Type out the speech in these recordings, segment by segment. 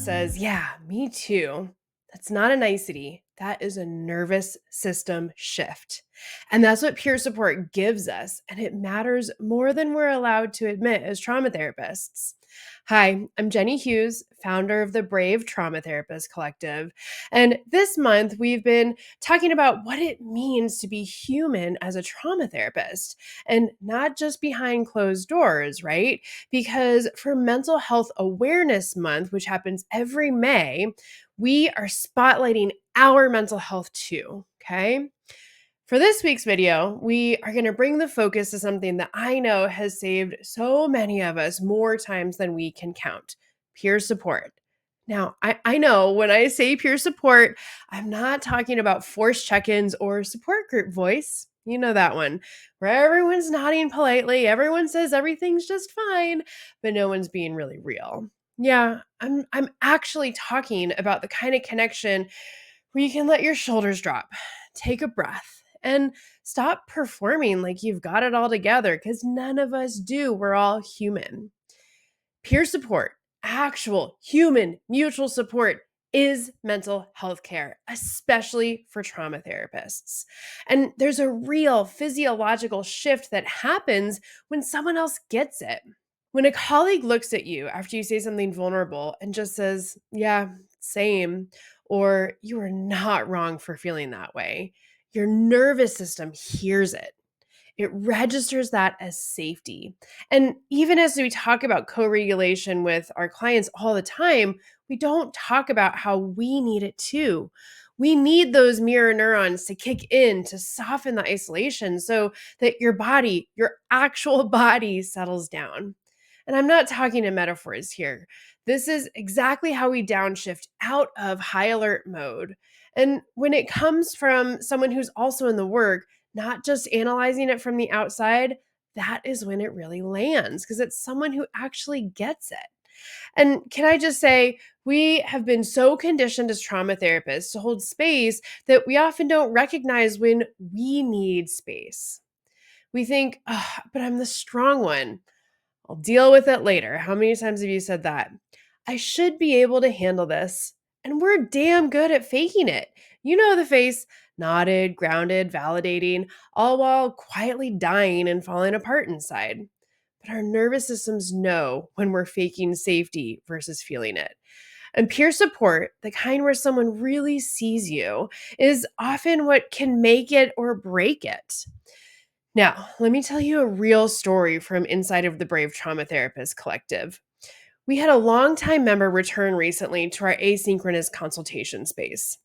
says, yeah, me too. That's not a nicety. That is a nervous system shift. And that's what peer support gives us. And it matters more than we're allowed to admit as trauma therapists. Hi, I'm Jenny Hughes, founder of the Brave Trauma Therapist Collective. And this month, we've been talking about what it means to be human as a trauma therapist and not just behind closed doors, right? Because for Mental Health Awareness Month, which happens every May, we are spotlighting our mental health too, okay? For this week's video, we are going to bring the focus to something that I know has saved so many of us more times than we can count: peer support. Now, I know when I say peer support, I'm not talking about forced check ins or support group voice. You know that one, where everyone's nodding politely, everyone says everything's just fine, but no one's being really real. Yeah, I'm actually talking about the kind of connection where you can let your shoulders drop, take a breath, and stop performing like you've got it all together, because none of us do. We're all human. Peer support, actual human mutual support, is mental health care, especially for trauma therapists. And there's a real physiological shift that happens when someone else gets it. When a colleague looks at you after you say something vulnerable and just says, yeah, same, or you are not wrong for feeling that way, your nervous system hears it. It registers that as safety. And even as we talk about co regulation with our clients all the time, we don't talk about how we need it too. We need those mirror neurons to kick in to soften the isolation so that your body, your actual body, settles down. And I'm not talking in metaphors here. This is exactly how we downshift out of high alert mode. And when it comes from someone who's also in the work, not just analyzing it from the outside, that is when it really lands, because it's someone who actually gets it. And can I just say, we have been so conditioned as trauma therapists to hold space that we often don't recognize when we need space. We think, oh, but I'm the strong one. I'll deal with it later. How many times have you said that? I should be able to handle this. And we're damn good at faking it. You know the face, nodded, grounded, validating, all while quietly dying and falling apart inside. But our nervous systems know when we're faking safety versus feeling it. And peer support, the kind where someone really sees you, is often what can make it or break it. Now, let me tell you a real story from inside of the Brave Trauma Therapist Collective. We had a longtime member return recently to our asynchronous consultation space.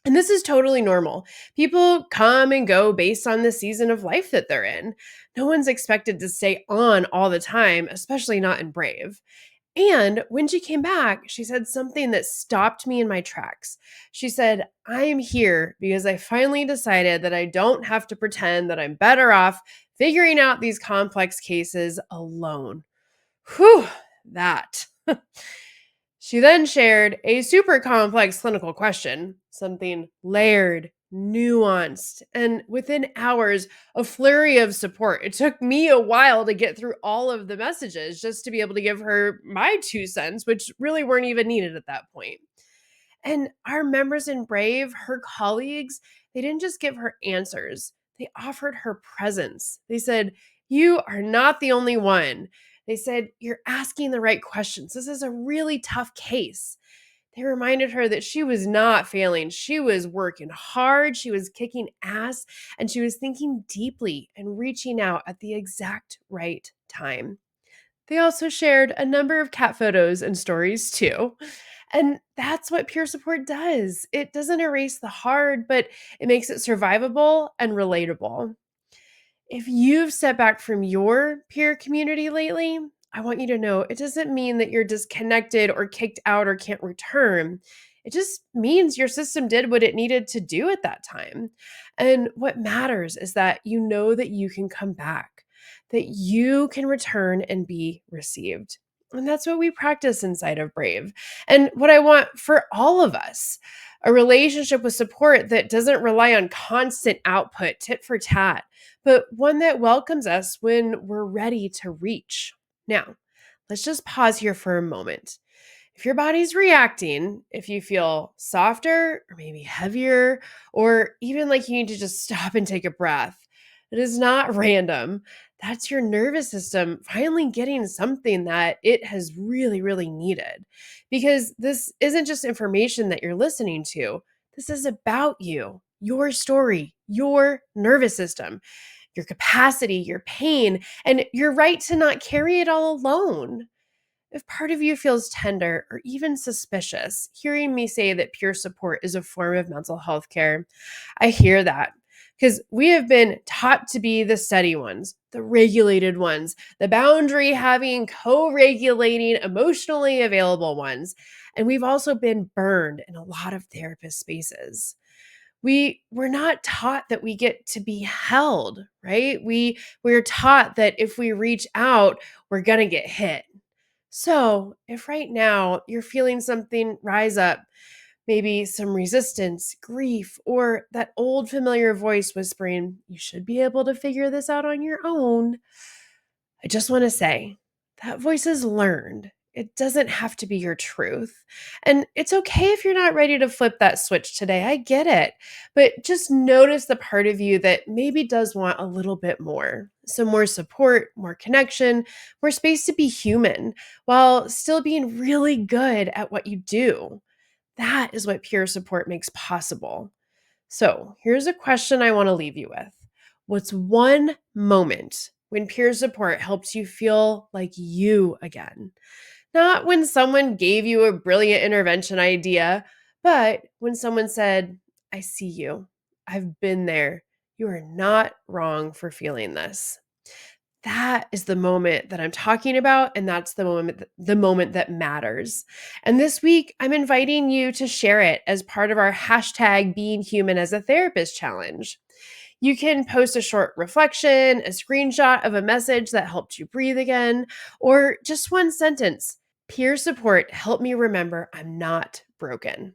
And this is totally normal. People come and go based on the season of life that they're in. No one's expected to stay on all the time, especially not in Brave. And when she came back, she said something that stopped me in my tracks. She said, I am here because I finally decided that I don't have to pretend that I'm better off figuring out these complex cases alone. Whew, that. She then shared a super complex clinical question, something layered, nuanced, and within hours, a flurry of support. It took me a while to get through all of the messages just to be able to give her my 2 cents, which really weren't even needed at that point. And our members in Brave, her colleagues, they didn't just give her answers, they offered her presence. They said, you are not the only one. They said, you're asking the right questions. This is a really tough case. They reminded her that she was not failing. She was working hard. She was kicking ass, and she was thinking deeply and reaching out at the exact right time. They also shared a number of cat photos and stories too. And that's what peer support does. It doesn't erase the hard, but it makes it survivable and relatable. If you've stepped back from your peer community lately, I want you to know it doesn't mean that you're disconnected or kicked out or can't return. It just means your system did what it needed to do at that time. And what matters is that you know that you can come back, that you can return and be received. And that's what we practice inside of Brave. And what I want for all of us: a relationship with support that doesn't rely on constant output, tit for tat, but one that welcomes us when we're ready to reach. Now, let's just pause here for a moment. If your body's reacting, if you feel softer or maybe heavier, or even like you need to just stop and take a breath, it is not random. That's your nervous system finally getting something that it has really, really needed. Because this isn't just information that you're listening to, this is about you, your story, your nervous system, your capacity, your pain, and your right to not carry it all alone. If part of you feels tender or even suspicious, hearing me say that peer support is a form of mental health care, I hear that because we have been taught to be the steady ones, the regulated ones, the boundary having, co regulating, emotionally available ones. And we've also been burned in a lot of therapist spaces. We're not taught that we get to be held, right? We're taught that if we reach out, we're going to get hit. So, if right now you're feeling something rise up, maybe some resistance, grief, or that old familiar voice whispering, you should be able to figure this out on your own, I just want to say that voice is learned. It doesn't have to be your truth. And it's okay if you're not ready to flip that switch today. I get it. But just notice the part of you that maybe does want a little bit more. Some more support, more connection, more space to be human while still being really good at what you do. That is what peer support makes possible. So here's a question I want to leave you with. What's one moment when peer support helps you feel like you again? Not when someone gave you a brilliant intervention idea, but when someone said, I see you. I've been there. You are not wrong for feeling this. That is the moment that I'm talking about, and that's the moment that matters. And this week, I'm inviting you to share it as part of our hashtag Being Human as a Therapist challenge. You can post a short reflection, a screenshot of a message that helped you breathe again, or just one sentence. Peer support helped me remember I'm not broken.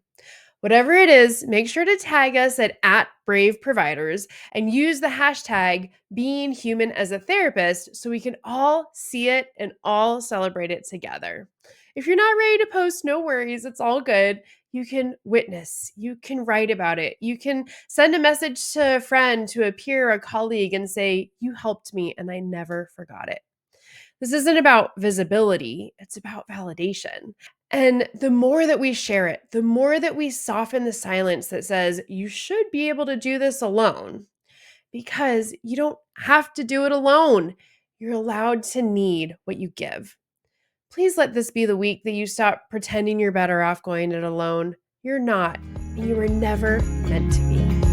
Whatever it is, make sure to tag us at Brave Providers and use the hashtag Being Human as a Therapist so we can all see it and all celebrate it together. If you're not ready to post, no worries, it's all good. You can witness, you can write about it, you can send a message to a friend, to a peer, a colleague, and say, you helped me and I never forgot it. This isn't about visibility, it's about validation. And the more that we share it, the more that we soften the silence that says, you should be able to do this alone because you don't have to do it alone. You're allowed to need what you give. Please let this be the week that you stop pretending you're better off going it alone. You're not, and you were never meant to be.